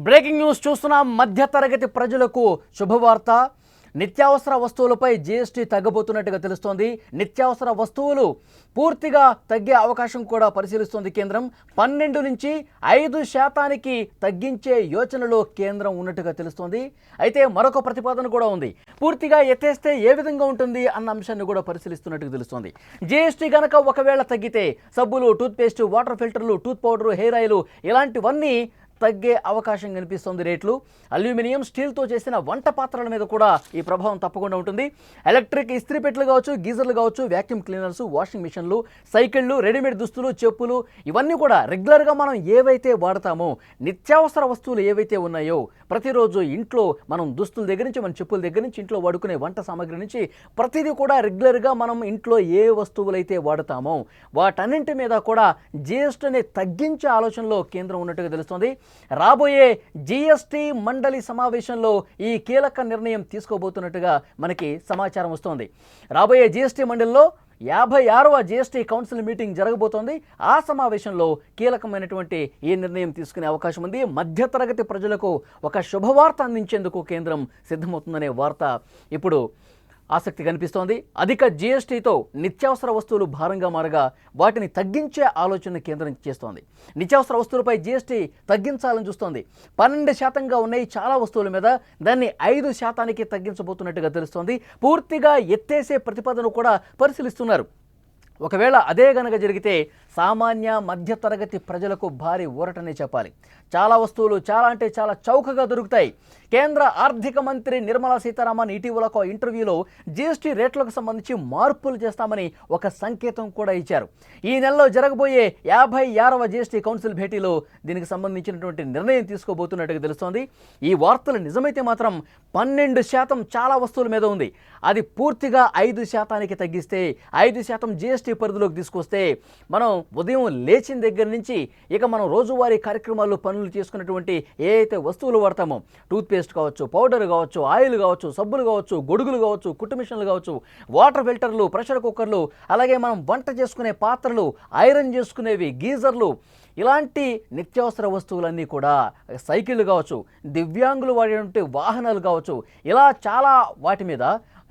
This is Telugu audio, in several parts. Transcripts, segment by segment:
బ్రేకింగ్ న్యూస్ చూస్తున్నాం. మధ్యతరగతి ప్రజలకు శుభవార్త. నిత్యావసర వస్తువులపై జీఎస్టీ తగ్గబోతున్నట్టుగా తెలుస్తోంది. నిత్యావసర వస్తువులు పూర్తిగా తగ్గే అవకాశం కూడా పరిశీలిస్తోంది కేంద్రం. 12 నుంచి 5% తగ్గించే యోచనలో కేంద్రం ఉన్నట్టుగా తెలుస్తోంది. అయితే మరొక ప్రతిపాదన కూడా ఉంది. పూర్తిగా ఎత్తేస్తే ఏ విధంగా ఉంటుంది అన్న అంశాన్ని కూడా పరిశీలిస్తున్నట్టుగా తెలుస్తోంది. జీఎస్టీ గనక ఒకవేళ తగ్గితే సబ్బులు, టూత్పేస్ట్, వాటర్ ఫిల్టర్లు, టూత్ పౌడరు, హెయిర్ ఆయిల్ ఇలాంటివన్నీ తగ్గే అవకాశం కనిపిస్తుంది. రేట్లు అల్యూమినియం, స్టీల్తో చేసిన వంట పాత్రల మీద కూడా ఈ ప్రభావం తప్పకుండా ఉంటుంది. ఎలక్ట్రిక్ ఇస్త్రీ పెట్టెలు కావచ్చు, గీజర్లు కావచ్చు, వ్యాక్యూమ్ క్లీనర్స్, వాషింగ్ మిషన్లు, సైకిళ్ళు, రెడీమేడ్ దుస్తులు, చెప్పులు ఇవన్నీ కూడా రెగ్యులర్గా మనం ఏవైతే వాడతామో నిత్యావసర వస్తువులు ఏవైతే ఉన్నాయో ప్రతిరోజు ఇంట్లో మనం దుస్తుల దగ్గర నుంచి మన చెప్పుల దగ్గర నుంచి ఇంట్లో వాడుకునే వంట సామాగ్రి నుంచి ప్రతిదీ కూడా రెగ్యులర్గా మనం ఇంట్లో ఏ వస్తువులైతే వాడతామో వాటన్నింటి మీద కూడా జీఎస్టీని తగ్గించే ఆలోచనలో కేంద్రం ఉన్నట్టుగా తెలుస్తోంది. రాబోయే జీఎస్టీ మండలి సమావేశంలో ఈ కీలక నిర్ణయం తీసుకోబోతున్నట్టుగా మనకి సమాచారం వస్తోంది. రాబోయే జీఎస్టీ మండలిలో 56వ జీఎస్టీ కౌన్సిల్ మీటింగ్ జరగబోతోంది. ఆ సమావేశంలో కీలకమైనటువంటి ఈ నిర్ణయం తీసుకునే అవకాశం ఉంది. మధ్యతరగతి ప్రజలకు ఒక శుభవార్త అందించేందుకు కేంద్రం సిద్ధమవుతుందనే వార్త ఇప్పుడు ఆసక్తి కనిపిస్తోంది. అధిక జీఎస్టీతో నిత్యావసర వస్తువులు భారంగా మారగా వాటిని తగ్గించే ఆలోచన కేంద్రం చేస్తోంది. నిత్యావసర వస్తువులపై జీఎస్టీ తగ్గించాలని చూస్తోంది. 12% ఉన్నాయి చాలా వస్తువుల మీద. దాన్ని 5% తగ్గించబోతున్నట్టుగా తెలుస్తోంది. పూర్తిగా ఎత్తేసే ప్రతిపాదన కూడా పరిశీలిస్తున్నారు. ఒకవేళ అదే గనక జరిగితే సామాన్య మధ్యతరగతి ప్రజలకు భారీ ఊరటనే చెప్పాలి. చాలా వస్తువులు చాలా అంటే చాలా చౌకగా దొరుకుతాయి. కేంద్ర ఆర్థిక మంత్రి నిర్మలా సీతారామన్ ఇటీవల ఒక ఇంటర్వ్యూలో జీఎస్టీ రేట్లకు సంబంధించి మార్పులు చేస్తామని ఒక సంకేతం కూడా ఇచ్చారు. ఈ నెలలో జరగబోయే 56వ జీఎస్టీ కౌన్సిల్ భేటీలో దీనికి సంబంధించినటువంటి నిర్ణయం తీసుకోబోతున్నట్టుగా తెలుస్తోంది. ఈ వార్తలు నిజమైతే మాత్రం 12% చాలా వస్తువుల మీద ఉంది. అది పూర్తిగా 5% తగ్గిస్తే 5% జీఎస్టీ పరిధిలోకి తీసుకొస్తే మనం ఉదయం లేచిన దగ్గర నుంచి ఇక మనం రోజువారీ కార్యక్రమాల్లో పనులు చేసుకున్నటువంటి ఏ అయితే వస్తువులు వాడతామో టూత్పేస్ట్ కావచ్చు, పౌడర్ కావచ్చు, ఆయిల్ కావచ్చు, సబ్బులు కావచ్చు, గొడుగులు కావచ్చు, కుట్టు మిషన్లు కావచ్చు, వాటర్ ఫిల్టర్లు, ప్రెషర్ కుక్కర్లు, అలాగే మనం వంట చేసుకునే పాత్రలు, ఐరన్ చేసుకునేవి, గీజర్లు ఇలాంటి నిత్యావసర వస్తువులన్నీ కూడా సైకిళ్ళు కావచ్చు, దివ్యాంగులు వాడేటువంటి వాహనాలు కావచ్చు, ఇలా చాలా వాటి మీద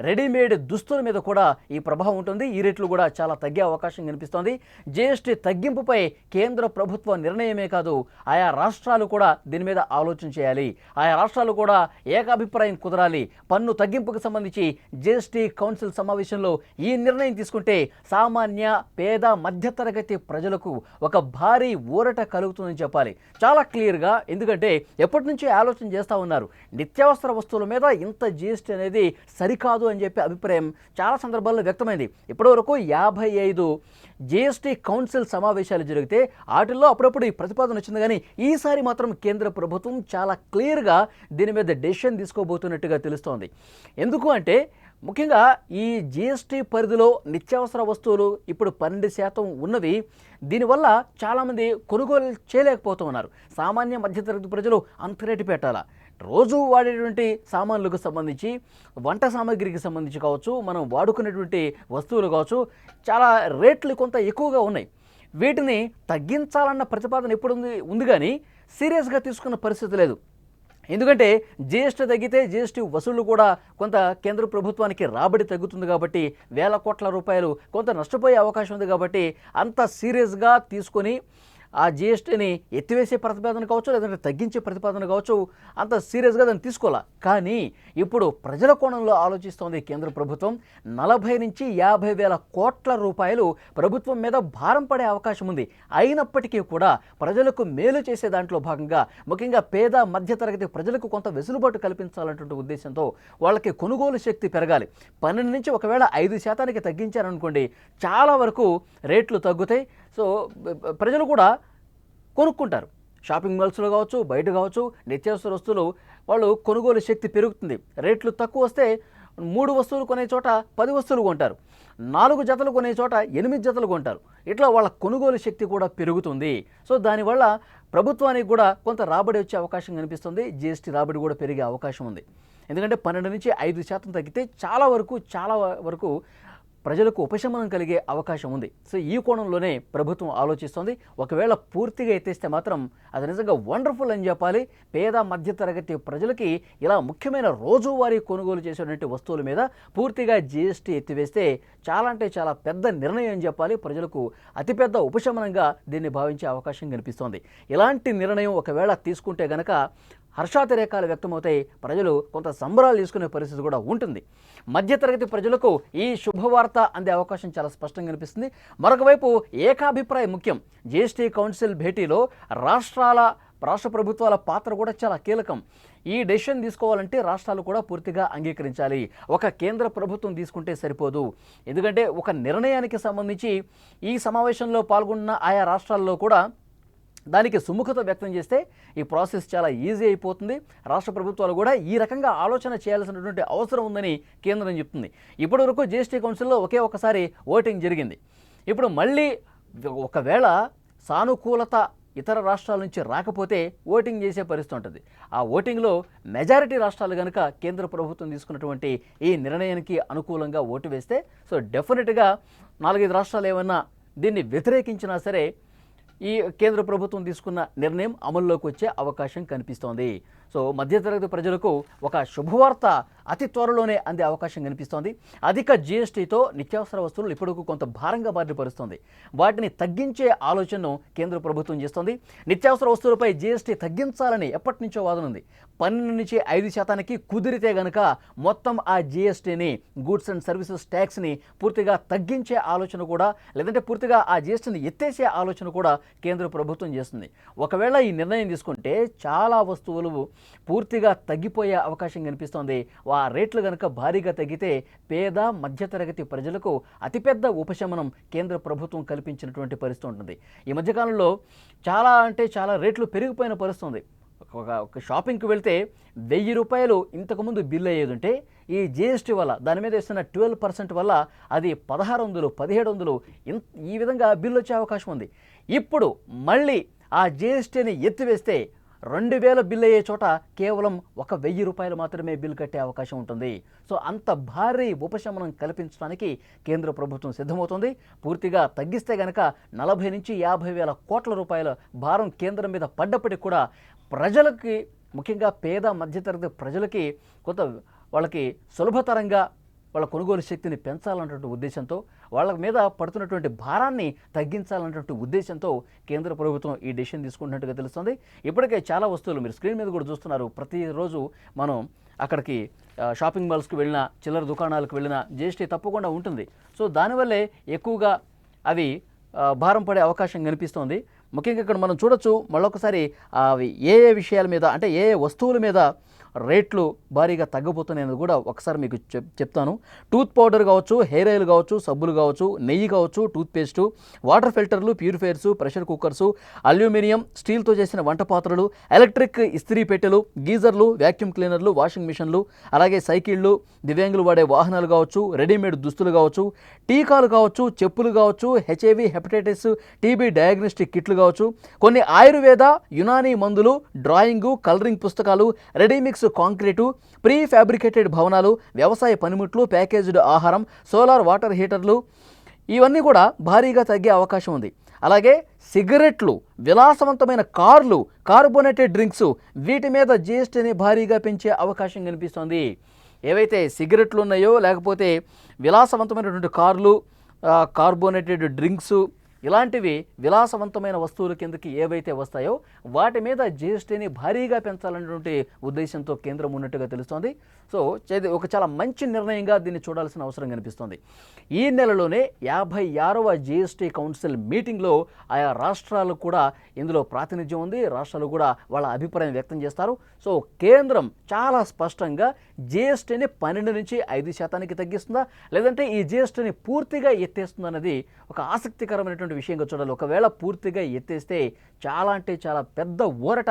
రెడీమేడ్ దుస్తుల మీద కూడా ఈ ప్రభావం ఉంటుంది. ఈ రేట్లు కూడా చాలా తగ్గే అవకాశం కనిపిస్తోంది. జీఎస్టీ తగ్గింపుపై కేంద్ర ప్రభుత్వ నిర్ణయమే కాదు, ఆయా రాష్ట్రాలు కూడా దీని మీద ఆలోచన చేయాలి. ఆయా రాష్ట్రాలు కూడా ఏకాభిప్రాయం కుదరాలి. పన్ను తగ్గింపుకు సంబంధించి జీఎస్టీ కౌన్సిల్ సమావేశంలో ఈ నిర్ణయం తీసుకుంటే సామాన్య పేద మధ్యతరగతి ప్రజలకు ఒక భారీ ఊరట కలుగుతుందని చెప్పాలి. చాలా క్లియర్గా, ఎందుకంటే ఎప్పటి నుంచో ఆలోచన చేస్తూ ఉన్నారు. నిత్యావసర వస్తువుల మీద ఇంత జీఎస్టీ అనేది సరికాదు అని చెప్పి అభిప్రాయం చాలా సందర్భాల్లో వ్యక్తమైంది. ఇప్పటివరకు 55 జీఎస్టీ కౌన్సిల్ సమావేశాలు జరిగితే వాటిల్లో అప్పుడప్పుడు ఈ ప్రతిపాదన వచ్చింది. కానీ ఈసారి మాత్రం కేంద్ర ప్రభుత్వం చాలా క్లియర్గా దీని మీద డెసిషన్ తీసుకోబోతున్నట్టుగా తెలుస్తోంది. ఎందుకు అంటే ముఖ్యంగా ఈ జీఎస్టీ పరిధిలో నిత్యావసర వస్తువులు ఇప్పుడు 12% ఉన్నవి. దీనివల్ల చాలామంది కొనుగోలు చేయలేకపోతూ ఉన్నారు. సామాన్య మధ్యతరగతి ప్రజలు అంత రేటు పెట్టాలా? రోజు వాడేటువంటి సామాన్లకు సంబంధించి, వంట సామాగ్రికి సంబంధించి కావచ్చు, మనం వాడుకునేటువంటి వస్తువులు కావచ్చు, చాలా రేట్లు కొంత ఎక్కువగా ఉన్నాయి. వీటిని తగ్గించాలన్న ప్రతిపాదన ఎప్పుడు ఉంది కానీ సీరియస్గా తీసుకున్న పరిస్థితి లేదు. ఎందుకంటే జీఎస్టీ తగ్గితే జీఎస్టీ వసూళ్లు కూడా కొంత కేంద్ర ప్రభుత్వానికి రాబడి తగ్గుతుంది కాబట్టి వేల కోట్ల రూపాయలు కొంత నష్టపోయే అవకాశం ఉంది. కాబట్టి అంత సీరియస్గా తీసుకొని ఆ జీఎస్టీని ఎత్తివేసే ప్రతిపాదన కావచ్చు, లేదంటే తగ్గించే ప్రతిపాదన కావచ్చు, అంత సీరియస్గా దాన్ని తీసుకోవాలా. కానీ ఇప్పుడు ప్రజల కోణంలో ఆలోచిస్తోంది కేంద్ర ప్రభుత్వం. 40 నుంచి 50 వేల కోట్ల రూపాయలు ప్రభుత్వం మీద భారం పడే అవకాశం ఉంది. అయినప్పటికీ కూడా ప్రజలకు మేలు చేసే దాంట్లో భాగంగా ముఖ్యంగా పేద మధ్యతరగతి ప్రజలకు కొంత వెసులుబాటు కల్పించాలన్నటువంటి ఉద్దేశంతో వాళ్ళకి కొనుగోలు శక్తి పెరగాలి. 12 నుంచి ఒకవేళ 5% తగ్గించారనుకోండి, చాలా వరకు రేట్లు తగ్గుతాయి. సో ప్రజలు కూడా కొనుక్కుంటారు. షాపింగ్ మాల్స్లో కావచ్చు, బయట కావచ్చు, నిత్యావసర వస్తువులు వాళ్ళు కొనుగోలు శక్తి పెరుగుతుంది. రేట్లు తక్కువ వస్తే 3 వస్తువులు కొనే చోట 10 వస్తువులు కొంటారు, 4 జతలు కొనే చోట 8 జతలు కొంటారు. ఇట్లా వాళ్ళ కొనుగోలు శక్తి కూడా పెరుగుతుంది. సో దానివల్ల ప్రభుత్వానికి కూడా కొంత రాబడి వచ్చే అవకాశం కనిపిస్తుంది. జీఎస్టీ రాబడి కూడా పెరిగే అవకాశం ఉంది. ఎందుకంటే 12 నుంచి 5% తగ్గితే చాలా వరకు ప్రజలకు ఉపశమనం కలిగే అవకాశం ఉంది. సో ఈ కోణంలోనే ప్రభుత్వం ఆలోచిస్తోంది. ఒకవేళ పూర్తిగా ఎత్తేస్తే మాత్రం అది నిజంగా వండర్ఫుల్ అని చెప్పాలి. పేద మధ్యతరగతి ప్రజలకి ఇలా ముఖ్యమైన రోజువారీ కొనుగోలు చేసేటువంటి వస్తువుల మీద పూర్తిగా జీఎస్టీ ఎత్తివేస్తే చాలా అంటే చాలా పెద్ద నిర్ణయం అని చెప్పాలి. ప్రజలకు అతిపెద్ద ఉపశమనంగా దీన్ని భావించే అవకాశం కనిపిస్తోంది. ఇలాంటి నిర్ణయం ఒకవేళ తీసుకుంటే గనక హర్షాతిరేకాలు వ్యక్తమవుతాయి. ప్రజలు కొంత సంబరాలు తీసుకునే పరిస్థితి కూడా ఉంటుంది. మధ్యతరగతి ప్రజలకు ఈ శుభవార్త అందే అవకాశం చాలా స్పష్టంగా కనిపిస్తుంది. మరొక వైపు ఏకాభిప్రాయం ముఖ్యం. జీఎస్టీ కౌన్సిల్ భేటీలో రాష్ట్ర ప్రభుత్వాల పాత్ర కూడా చాలా కీలకం. ఈ డెసిషన్ తీసుకోవాలంటే రాష్ట్రాలు కూడా పూర్తిగా అంగీకరించాలి. ఒక కేంద్ర ప్రభుత్వం తీసుకుంటే సరిపోదు. ఎందుకంటే ఒక నిర్ణయానికి సంబంధించి ఈ సమావేశంలో పాల్గొన్న ఆయా రాష్ట్రాల్లో కూడా దానికి సుముఖత వ్యక్తం చేస్తే ఈ ప్రాసెస్ చాలా ఈజీ అయిపోతుంది. రాష్ట్ర ప్రభుత్వాలు కూడా ఈ రకంగా ఆలోచన చేయాల్సినటువంటి అవసరం ఉందని కేంద్రం చెప్తుంది. ఇప్పటి వరకు జీఎస్టీ కౌన్సిల్లో ఒకసారి ఓటింగ్ జరిగింది. ఇప్పుడు మళ్ళీ ఒకవేళ సానుకూలత ఇతర రాష్ట్రాల నుంచి రాకపోతే ఓటింగ్ చేసే పరిస్థితి ఉంటుంది. ఆ ఓటింగ్లో మెజారిటీ రాష్ట్రాలు కనుక కేంద్ర ప్రభుత్వం తీసుకున్నటువంటి ఈ నిర్ణయానికి అనుకూలంగా ఓటు వేస్తే సో డెఫినెట్గా 4-5 రాష్ట్రాలు ఏమన్నా దీన్ని వ్యతిరేకించినా సరే ఈ కేంద్ర ప్రభుత్వం తీసుకున్న నిర్ణయం అమల్లోకి వచ్చే అవకాశం కనిపిస్తోంది. సో మధ్యతరగతి ప్రజలకు ఒక శుభవార్త అతి త్వరలోనే అందే అవకాశం కనిపిస్తోంది. అధిక జీఎస్టీతో నిత్యావసర వస్తువులు ఇప్పటికు కొంత భారంగా బారిపరుస్తోంది. వాటిని తగ్గించే ఆలోచనను కేంద్ర ప్రభుత్వం చేస్తోంది. నిత్యావసర వస్తువులపై జీఎస్టీ తగ్గించాలని ఎప్పటి నుంచో వాదన ఉంది. 12 నుంచి 5% కుదిరితే గనక మొత్తం ఆ జీఎస్టీని గూడ్స్ అండ్ సర్వీసెస్ ట్యాక్స్ని పూర్తిగా తగ్గించే ఆలోచన కూడా, లేదంటే పూర్తిగా ఆ జీఎస్టీని ఎత్తేసే ఆలోచన కూడా కేంద్ర ప్రభుత్వం చేస్తుంది. ఒకవేళ ఈ నిర్ణయం తీసుకుంటే చాలా వస్తువులు పూర్తిగా తగ్గిపోయే అవకాశం కనిపిస్తోంది. ఆ రేట్లు కనుక భారీగా తగ్గితే పేద మధ్యతరగతి ప్రజలకు అతిపెద్ద ఉపశమనం కేంద్ర ప్రభుత్వం కల్పించినటువంటి పరిస్థితి ఉంటుంది. ఈ మధ్యకాలంలో చాలా అంటే చాలా రేట్లు పెరిగిపోయిన పరిస్థితి ఉంది. ఒక షాపింగ్కి వెళ్తే 1000 రూపాయలు ఇంతకుముందు బిల్ అయ్యేది ఉంటే ఈ జీఎస్టీ వల్ల దాని మీద వేస్తున్న 12% వల్ల అది 1600, 1700 ఈ విధంగా బిల్లు వచ్చే అవకాశం ఉంది. ఇప్పుడు మళ్ళీ ఆ జీఎస్టీని ఎత్తివేస్తే 2000 బిల్ అయ్యే చోట కేవలం 1000 రూపాయలు మాత్రమే బిల్ కట్టే అవకాశం ఉంటుంది. సో అంత భారీ ఉపశమనం కల్పించడానికి కేంద్ర ప్రభుత్వం సిద్ధమవుతుంది. పూర్తిగా తగ్గిస్తే గనక 40 నుంచి 50 వేల కోట్ల రూపాయల భారం కేంద్రం మీద పడ్డప్పటికి కూడా ప్రజలకి, ముఖ్యంగా పేద మధ్యతరగతి ప్రజలకి కొంత వాళ్ళకి సులభతరంగా వాళ్ళ కొనుగోలు శక్తిని పెంచాలన్నటువంటి ఉద్దేశంతో, వాళ్ళ మీద పడుతున్నటువంటి భారాన్ని తగ్గించాలన్నటువంటి ఉద్దేశంతో కేంద్ర ప్రభుత్వం ఈ డెసిషన్ తీసుకుంటున్నట్టుగా తెలుస్తుంది. ఇప్పటికే చాలా వస్తువులు మీరు స్క్రీన్ మీద కూడా చూస్తున్నారు. ప్రతిరోజు మనం అక్కడికి షాపింగ్ మాల్స్కి వెళ్ళినా, చిల్లర దుకాణాలకు వెళ్ళినా జీఎస్టీ తప్పకుండా ఉంటుంది. సో దానివల్లే ఎక్కువగా అవి భారం పడే అవకాశం కనిపిస్తోంది. ముఖ్యంగా ఇక్కడ మనం చూడొచ్చు మళ్ళొకసారి అవి ఏ విషయాల మీద, అంటే ఏ వస్తువుల మీద రేట్లు భారీగా తగ్గబోతున్నాయని కూడా ఒకసారి మీకు చెప్తాను. టూత్ పౌడర్ కావచ్చు, హెయిర్ ఆయిల్ కావచ్చు, సబ్బులు కావచ్చు, నెయ్యి కావచ్చు, టూత్పేస్టు, వాటర్ ఫిల్టర్లు, ప్యూరిఫైయర్సు, ప్రెషర్ కుక్కర్సు, అల్యూమినియం, స్టీల్తో చేసిన వంట పాత్రలు, ఎలక్ట్రిక్ ఇస్త్రీ పెట్టెలు, గీజర్లు, వ్యాక్యూమ్ క్లీనర్లు, వాషింగ్ మిషన్లు, అలాగే సైకిళ్ళు, దివ్యాంగులు వాడే వాహనాలు కావచ్చు, రెడీమేడ్ దుస్తులు కావచ్చు, టీకాలు కావచ్చు, చెప్పులు కావచ్చు, హెచ్ఐవి, హెపటైటిస్, టీబీ డయాగ్నోస్టిక్ కిట్లు కావచ్చు, కొన్ని ఆయుర్వేద, యునానీ మందులు, డ్రాయింగు, కలరింగ్ పుస్తకాలు, రెడీమిక్స్ కాంక్రీటు, ప్రీ ఫ్యాబ్రికేటెడ్ భవనాలు, వ్యవసాయ పనిముట్లు, ప్యాకేజ్డ్ ఆహారం, సోలార్ వాటర్ హీటర్లు, ఇవన్నీ కూడా భారీగా తగ్గే అవకాశం ఉంది. అలాగే సిగరెట్లు, విలాసవంతమైన కార్లు, కార్బోనేటెడ్ డ్రింక్స్, వీటి మీద జీఎస్టీని భారీగా పెంచే అవకాశం కనిపిస్తోంది. ఏవైతే సిగరెట్లు ఉన్నాయో, లేకపోతే విలాసవంతమైనటువంటి కార్లు, కార్బోనేటెడ్ డ్రింక్స్, ఇలాంటివి విలాసవంతమైన వస్తువుల కిందకి ఏవైతే వస్తాయో వాటి మీద జీఎస్టీని భారీగా పెంచాలనేటువంటి ఉద్దేశంతో కేంద్రం ఉన్నట్టుగా తెలుస్తోంది. సో ఒక చాలా మంచి నిర్ణయంగా దీన్ని చూడాల్సిన అవసరం కనిపిస్తోంది. ఈ నెలలోనే 56వ జీఎస్టీ కౌన్సిల్ మీటింగ్లో ఆయా రాష్ట్రాలు కూడా ఇందులో ప్రాతినిధ్యం ఉంది. రాష్ట్రాలు కూడా వాళ్ళ అభిప్రాయం వ్యక్తం చేస్తారు. సో కేంద్రం చాలా స్పష్టంగా జీఎస్టీని 12 నుంచి 5% తగ్గిస్తుందా, లేదంటే ఈ జీఎస్టీని పూర్తిగా ఎత్తేస్తుందా అన్నది ఒక ఆసక్తికరమైనటువంటి విషయంగా చూడాలి. ఒకవేళ పూర్తిగా ఎత్తేస్తే చాలా అంటే చాలా పెద్ద ఊరట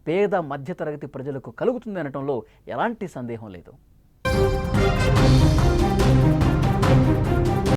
పేద మధ్యతరగతి ప్రజలకు కలుగుతుంది అనటంలో ఎలాంటి సందేహం లేదు.